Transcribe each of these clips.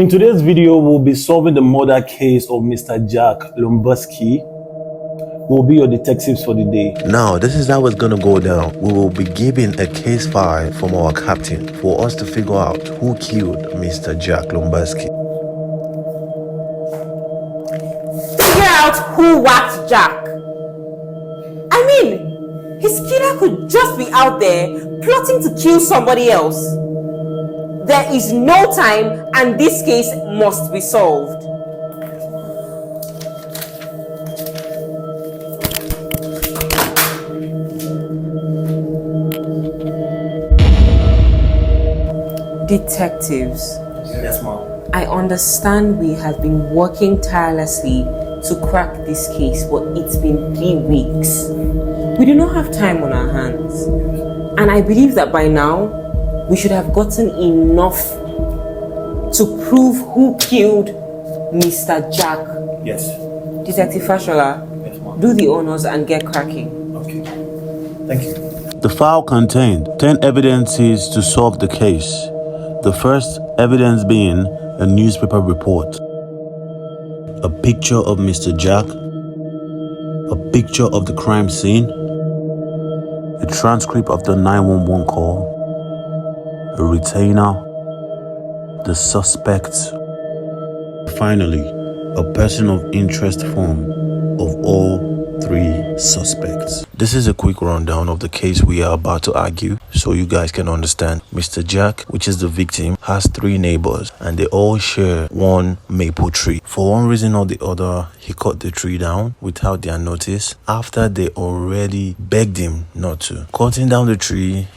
In today's video, we'll be solving the murder case of Mr. Jack Lomberski. We'll be your detectives for the day. Now, this is how it's gonna go down. We will be given a case file from our captain for us to figure out who killed Mr. Jack Lomberski. Figure out who whacked Jack. I mean, his killer could just be out there plotting to kill somebody else. There is no time, and this case must be solved. Detectives. Yes, ma'am. I understand we have been working tirelessly to crack this case, but it's been 3 weeks. We do not have time on our hands. And I believe that by now, we should have gotten enough to prove who killed Mr. Jack. Yes. Detective Fashola, Yes, ma'am. do the honors and get cracking. Okay. Thank you. The file contained 10 evidences to solve the case. The first evidence being a newspaper report, a picture of Mr. Jack, a picture of the crime scene, a transcript of the 911 call, a retainer, the suspects, finally, a person of interest form of all 3 suspects. This is a quick rundown of the case we are about to argue so you guys can understand. Mr. Jack, which is the victim, has 3 neighbors and they all share one maple tree. For one reason or the other, he cut the tree down without their notice after they already begged him not to. Cutting down the tree,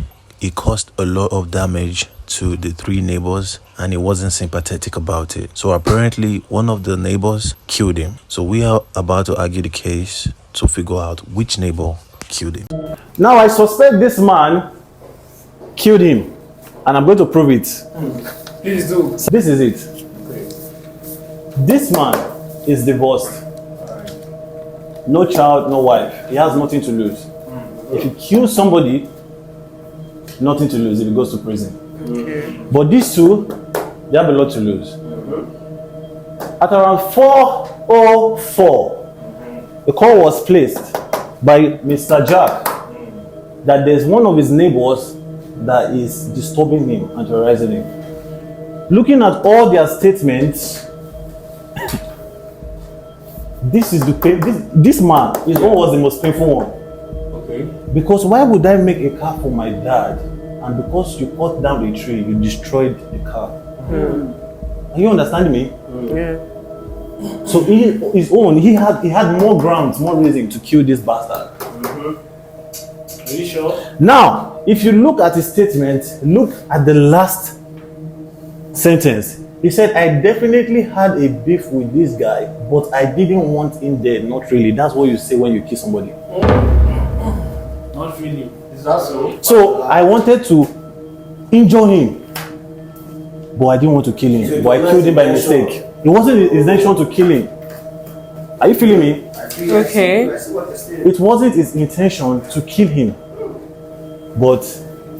it caused a lot of damage to the 3 neighbors and he wasn't sympathetic about it. So apparently one of the neighbors killed him. So we are about to argue the case to figure out which neighbor killed him. Now I suspect this man killed him, and I'm going to prove it. Please do. So this is it. Okay. This man is divorced. No child, no wife. He has nothing to lose. If he kills somebody, nothing to lose if he goes to prison. Okay. But these 2, they have a lot to lose. At around 4:04, a call was placed by Mr. Jack that there's one of his neighbors that is disturbing him and terrorizing him. Looking at all their statements, this man is always the most painful one. Okay. Because why would I make a car for my dad, and because you cut down the tree, you destroyed the car? Are you understanding me? Yeah. So his own, he had more grounds, more reason to kill this bastard. Are you sure? Now, if you look at his statement, look at the last sentence. He said, I definitely had a beef with this guy, but I didn't want him dead. Not really. That's what you say when you kill somebody. Not really. Is that so? So I wanted to injure him, but I didn't want to kill him. But I killed him by mistake. It wasn't his intention to kill him. Are you feeling me? Okay. It wasn't his intention to kill him, but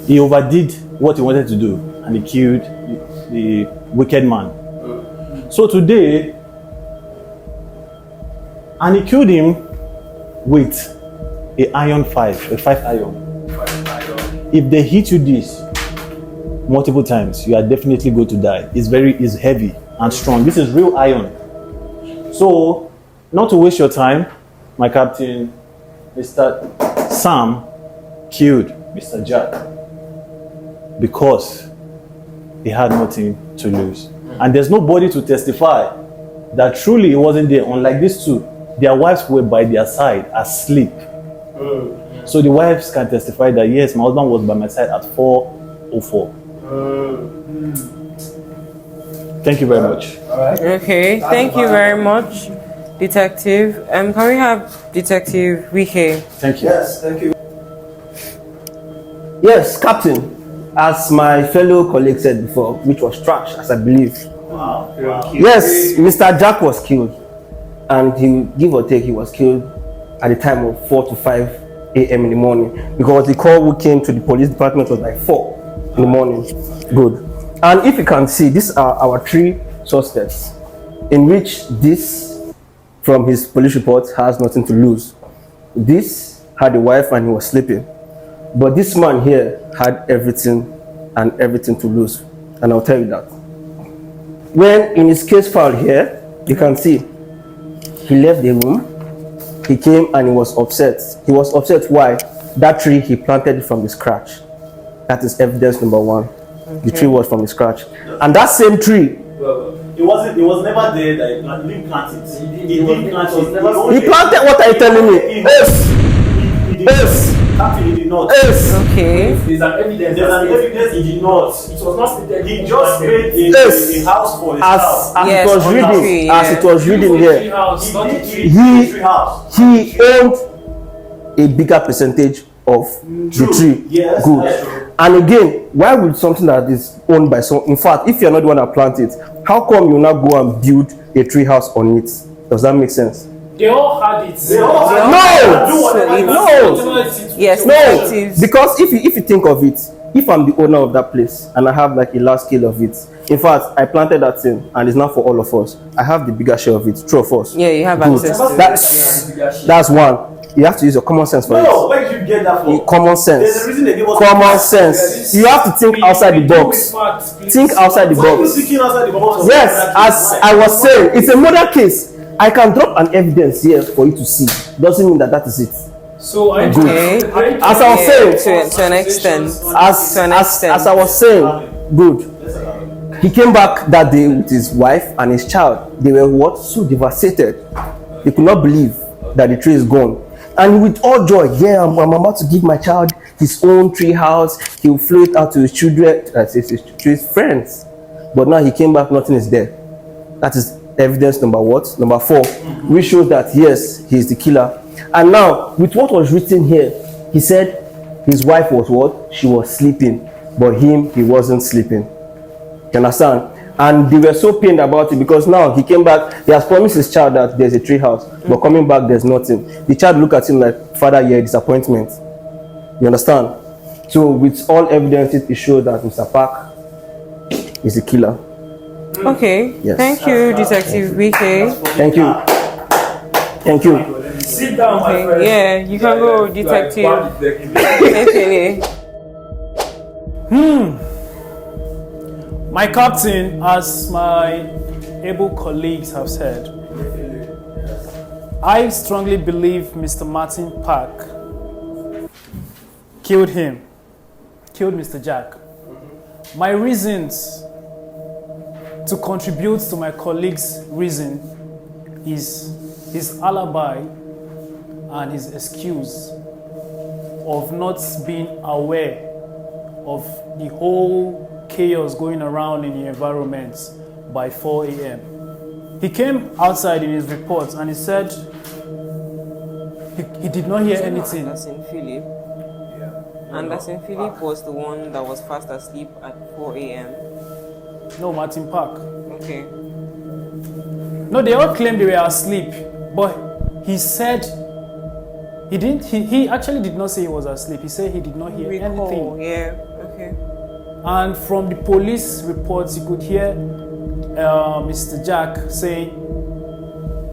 he overdid what he wanted to do, and he killed the wicked man. So today, and he killed him with a 5 iron. If they hit you this multiple times, you are definitely going to die. It's heavy and strong. This is real iron. So, not to waste your time, my captain, Mr. Sam, killed Mr. Jack because he had nothing to lose. And there's nobody to testify that truly he wasn't there. Unlike these 2, their wives were by their side asleep. So the wives can testify that yes, my husband was by my side at 4:04. Thank you very much. All right. Okay, thank you very much, Detective. Can we have Detective Wike? Thank you. Yes, thank you. Yes, Captain. As my fellow colleague said before, which was trash, as I believe. Wow. Yes, Mr. Jack was killed, and give or take, he was killed at the time of 4 to 5 a.m. in the morning, because the call who came to the police department was like 4 in the morning. Good. And if you can see, these are our 3 suspects, in which this, from his police report, has nothing to lose. This had a wife and he was sleeping. But this man here had everything and everything to lose. And I'll tell you that. When in his case file here, you can see he left the room, he came and he was upset. He was upset why? That tree he planted from the scratch. That is evidence number one. The tree was from the scratch. And that same tree, It was never there that he didn't plant it. He didn't plant it. he planted. What are you telling me? Yes. Yes. Captain, he did not. Yes. Okay. There's an evidence. There's an evidence he did not. It was not stated. He just made Yes. a house for his As house. Yes, it was on the reading, tree, as yeah. it was reading here, He tree house. he owned a bigger percentage of the tree. Yes, Good. that's true. And again, why would something that is owned by some? In fact, if you're not the one that planted it, how come you now go and build a tree house on it? Does that make sense? They all had it. They all had No! it. Do whatever you No! want. Yes, No, detectives. because if you think of it, if I'm the owner of that place and I have like a large scale of it, in fact, I planted that thing and it's not for all of us. I have the bigger share of it, true of us. Yeah, you have Good. access to it. That's one. You have to use your common sense for No, it. where did you get that from? Common There's a sense. reason they give us Common sense. You have to think outside the box. Think outside the Why are you box. thinking outside the box? Yes, as I was saying, it's a murder case. I can drop an evidence here for you to see. Doesn't mean that that is it. So I Okay. As I was saying, To an extent. as I was saying, good. He came back that day with his wife and his child. They were what? So devastated. They could not believe that the tree is gone. And with all joy, yeah, I'm about to give my child his own tree house. He will flow it out to his children, to his friends. But now he came back, nothing is there. That is evidence number what? Number 4, which shows that yes, he is the killer. And now, with what was written here, he said his wife was what? She was sleeping, but him, he wasn't sleeping. You understand? And they were so pained about it because now he came back. He has promised his child that there's a tree house, but coming back, there's nothing. The child looked at him like, Father, you're a disappointment. You understand? So, with all evidences, it shows that Mr. Park is the killer. Okay. Yes. Thank you, Detective BK. Thank you. Thank you. sit down, my Okay, friend. yeah, you can go, detective. Okay. My captain, as my able colleagues have said, I strongly believe Mr. Martin Park killed Mr. Jack. My reasons to contribute to my colleague's reason is his alibi and his excuse of not being aware of the whole chaos going around in the environment by 4 a.m. He came outside in his report and he said he did not hear anything. Anderson Philip. Anderson Philip was the one that was fast asleep at 4 a.m. No, Martin Park. Okay. No, they all claimed they were asleep, but he said he didn't. He actually did not say he was asleep. He said he did not hear anything. Yeah. Okay. And from the police reports, you could hear Mr. Jack saying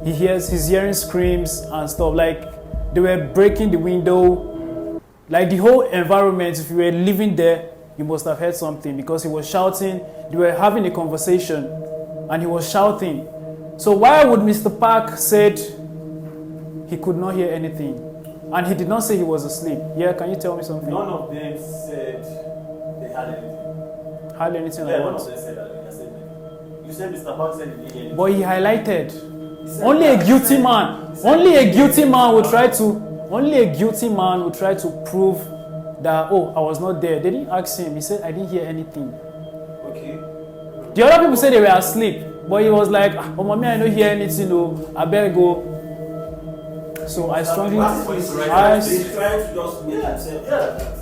he's hearing screams and stuff. Like they were breaking the window. Like the whole environment, if you were living there, you must have heard something because he was shouting. They were having a conversation and he was shouting. So why would Mr. Park said he could not hear anything? And he did not say he was asleep. Yeah, can you tell me something? None of them said they had anything. Hardly anything Yeah, like none of what? them said that in their statement. You said Mr. Park said he didn't hear anything. But he highlighted. Only a guilty man would try to prove that, oh, I was not there. They didn't ask him. He said, I didn't hear anything. Okay. The other people said they were asleep. But he was like, oh, mommy, I don't hear anything. No, I better go. So I strongly... He's trying to just make himself. Yeah.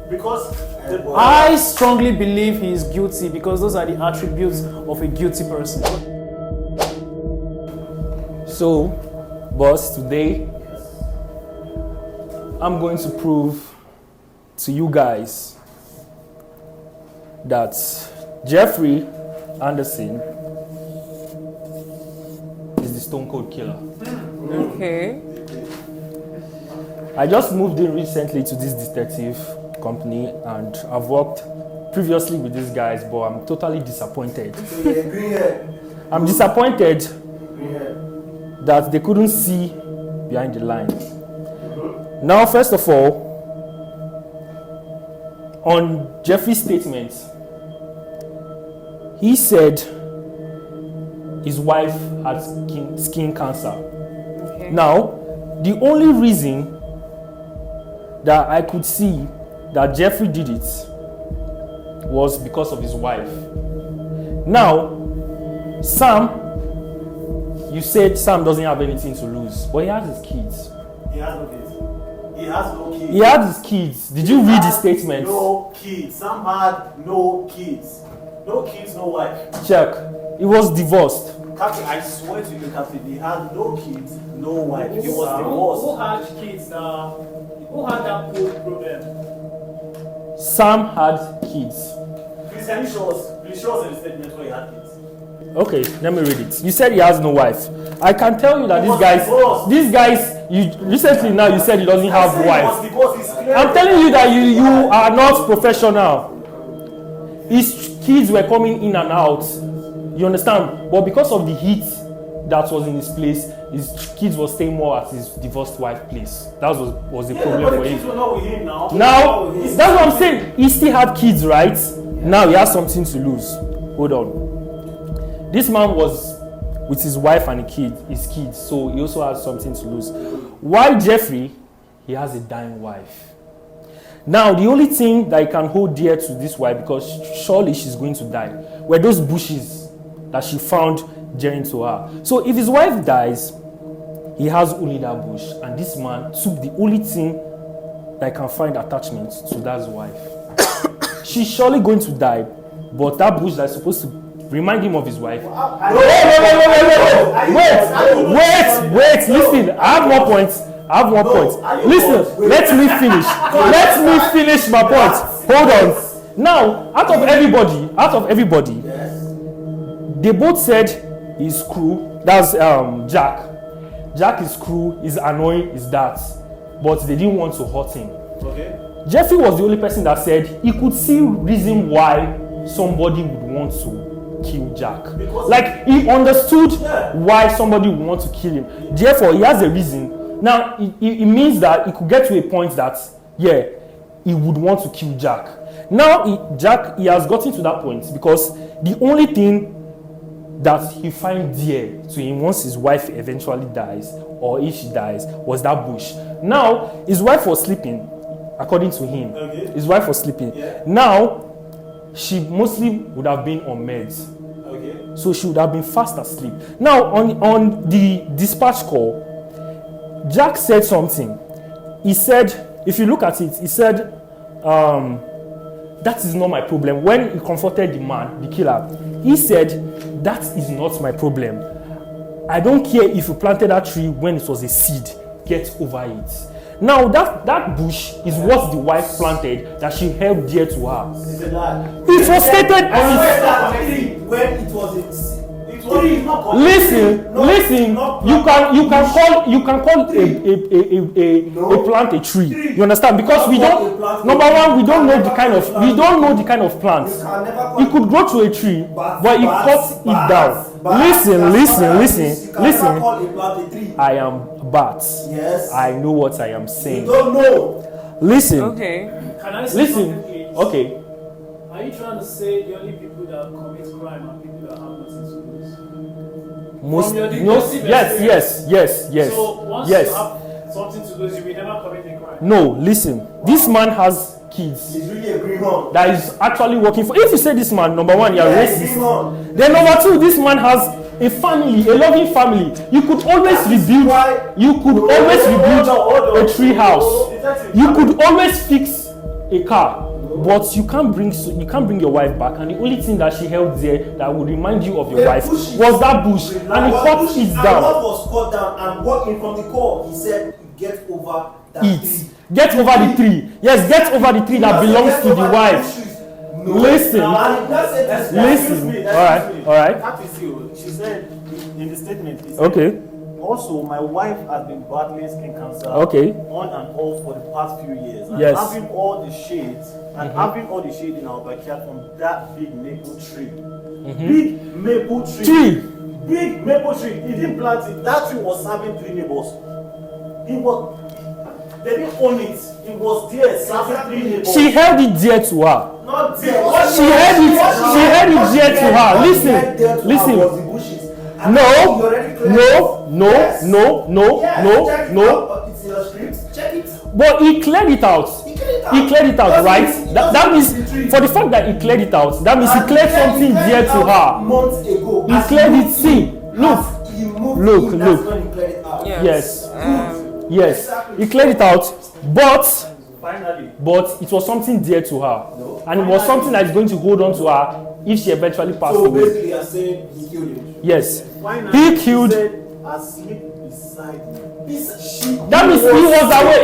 Because I strongly believe he is guilty because those are the attributes of a guilty person. So, boss, today I'm going to prove to you guys that Jeffrey Anderson stone cold killer. Okay. I just moved in recently to this detective company, and I've worked previously with these guys, but I'm totally disappointed. I'm disappointed that they couldn't see behind the lines. Now, first of all, on Jeffrey's statement, he said his wife had skin cancer. Okay. Now, the only reason that I could see that Jeffrey did it was because of his wife. Now, Sam, you said Sam doesn't have anything to lose, but he has his kids. He has no kids. He has no kids. He had his kids. Did you read his statement? No kids. Sam had no kids. No kids, no wife. Check. He was divorced. Captain, I swear to you, Captain, he had no kids, no wife. He was Who divorced. had kids? Who had that problem? Sam had kids. Please, can you show us? Please show us a statement where he had kids. Okay, let me read it. You said he has no wife. I can tell you that He was divorced. these guys, you recently now you said he doesn't have He wife. was divorced. It's clear. I'm telling you that you are not professional. His kids were coming in and out. You understand? But because of the heat that was in his place, his kids were staying more at his divorced wife's place. That was the problem but for the him. kids were not with him now. Now, that's what I'm saying. He still had kids, right? Now he has something to lose. Hold on. This man was with his wife and his kids, so he also has something to lose. While Jeffrey, he has a dying wife. Now, the only thing that he can hold dear to this wife, because surely she's going to die, were those bushes that she found dearing to her. So if his wife dies, he has only that bush, and this man took the only thing that can find attachment to that wife. She's surely going to die, but that bush that's supposed to remind him of his wife. Wait, listen, I have more points. Listen, let me finish my point. Hold on. Now, out of everybody, they both said his crew, that's Jack. Jack is cruel, is annoying, is that, but they didn't want to hurt him. Okay. Jeffrey was the only person that said he could see reason why somebody would want to kill Jack. Because like he understood why somebody would want to kill him. Therefore, he has a reason. Now, it means that he could get to a point that, he would want to kill Jack. Now, he has gotten to that point because the only thing that he finds dear to him once his wife eventually dies, or if she dies, was that bush. Now, his wife was sleeping, according to him. Okay. His wife was sleeping. Yeah. Now, she mostly would have been on meds. Okay. So she would have been fast asleep. Now, on the dispatch call, Jack said something. He said, if you look at it, he said, that is not my problem. When he confronted the man, the killer, he said, that is not my problem. I don't care if you planted that tree when it was a seed. Get over it. Now, that bush is what the wife planted that she held dear to her. It's a lie. It was stated on his... When it was Listen. You can call a plant a tree. You understand? Because we don't. Number one, we don't know the kind of plant. It could grow to a tree, but it cuts it down. Listen. I am bat. Yes. I know what I am saying. You don't know. Listen. Okay. Can I say Listen. something, please? Okay. Are you trying to say the only people that commit crime are people that have nothing to lose? Most. From your No. detective Yes. So once you have something to lose, you will never commit a crime. No. Listen. This man has kids He's really a greenhorn. that is actually working for. If you say this man, number one, you're racist. Greenhorn. Then number two, this man has a family, a loving family. You could always rebuild. You could always rebuild a tree house. You could always fix a car. But you can't bring your wife back, and the only thing that she held there that would remind you of your wife was that bush, and he cut it And down. what was cut down and walking from the call, he said, get over that tree. Get over the tree. Yes, get over the tree that belongs to the wife. Listen. And that's it. Listen. All right. That is you. She said in the statement. He said, Okay. Also, my wife has been battling skin cancer Okay. on and off for the past few years. And Yes. having all the shades having all the shade in our backyard from that big maple tree. Big maple tree. Big maple tree. He didn't plant it. That tree was serving 3 neighbors. They didn't own it. It was there serving 3 neighbors. She held it dear to her. Not there. She held it dear to her. Listen. No. It's your script. Check it. But he cleared it out. He cleared it out, right? That means, for the fact that he cleared it out, that means he cleared something dear to her. Months ago. He cleared it. See, look. Yes. Yes. He cleared it out, but it was something dear to her, and it was something that is going to hold on to her if she eventually passed So away. basically, you're saying he killed him. Yes. Finally, He killed. Asleep beside me. That means he was away.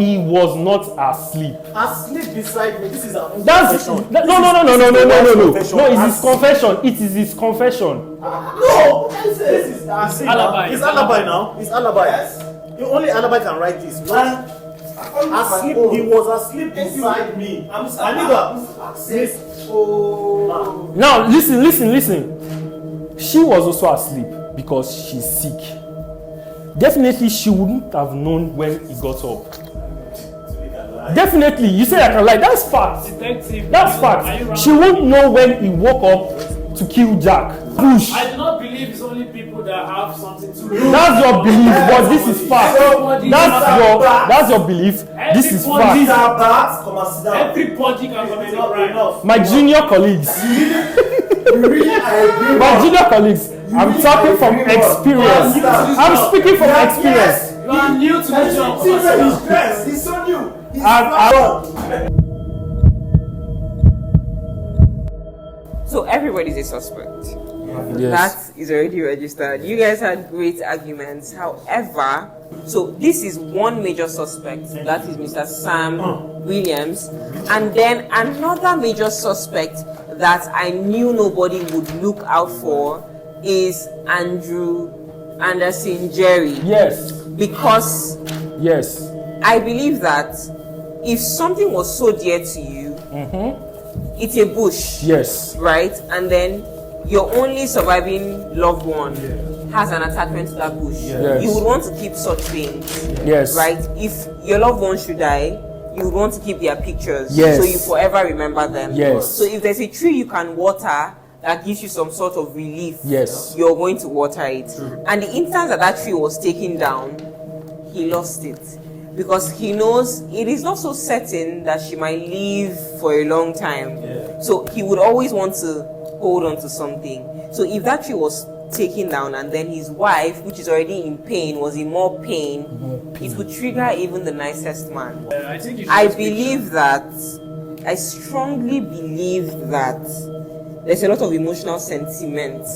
He was not asleep. Asleep beside me. This is a That's confession. no. No, it's his confession. It is his confession. No, this is Alibi. It's alibi now. It's alibi. Yes. Only alibi can write this. Asleep. He was asleep beside me. Now listen. She was also asleep because she's sick. Definitely, she wouldn't have known when he got up. Definitely, you say I can lie. That's fact. Detective, That's are fact. you She won't know when he woke up to kill Jack. Bush. I do not believe it's only people that have something to do. That's your belief, but this is fact. That's your belief. This is fact. Everybody can commit a crime. My junior colleagues. My junior colleagues. I'm talking from experience. I'm speaking from experience. You are new to the job. He's so new. So everybody's a suspect. Yes. That is already registered. You guys had great arguments. However, so this is one major suspect. That is Mr. Sam Williams. And then another major suspect that I knew nobody would look out for is Andrew Anderson Jerry. Yes. Because Yes. I believe that if something was so dear to you, it's a bush. Yes. Right? And then your only surviving loved one has an attachment to that bush. Yes. You would want to keep such things. Yes. Right? If your loved one should die, you would want to keep their pictures. Yes. So you forever remember them. Yes. So if there's a tree you can water that gives you some sort of relief, Yes. you're going to water it. And the instant that tree was taken down, he lost it. Because he knows it is not so certain that she might live for a long time. So he would always want to hold on to something. So if that tree was taken down and then his wife, which is already in pain, was in more pain, it would trigger even the nicest man. I think you should I just believe that, I strongly believe that there's a lot of emotional sentiment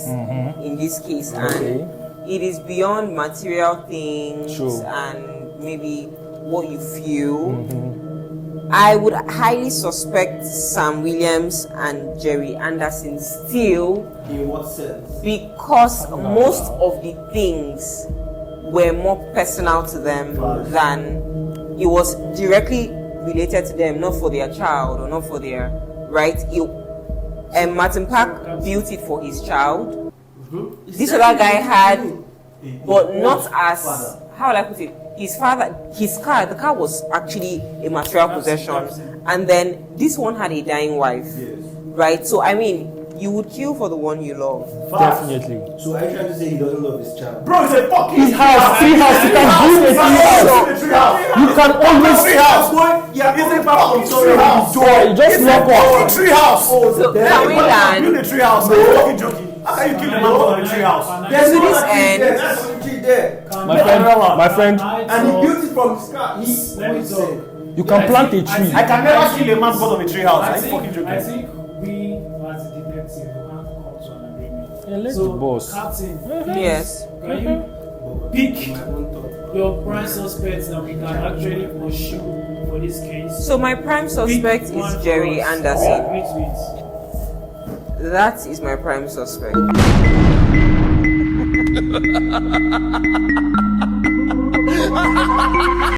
in this case, and it is beyond material things and maybe what you feel. I would highly suspect Sam Williams and Jerry Anderson still. In what sense? Because most of the things were more personal to them than it was directly related to them, not for their child or not for their right. And Martin Park built it for his child. This other guy had, but not as, how will I put it? His father, his car, the car was actually a material possession, and then this one had a dying wife, right? So I mean, you would kill for the one you love. Definitely. So are you trying to say he doesn't love his child? Bro, it's a fucking His house, tree house. You can build a tree house. You can always tree house. Yeah, it's a fucking tree house. You just lock up. Tree house. So can we land Build a tree house. No, fucking joking. How can you kill a man for a tree house? There's to no this end? There's a tree there. My friend, And he built it from scratch. Let me talk. you can plant a tree. I can never kill a man because of a tree house. I Are you fucking think joking? we as a detective will have to come to an agreement. Yeah, let So, the boss. Captain, Yes. can you pick your prime suspects that we can actually pursue for this case. So my prime suspect Pick one is Jerry for us. Anderson. We agree to it. That is my prime suspect.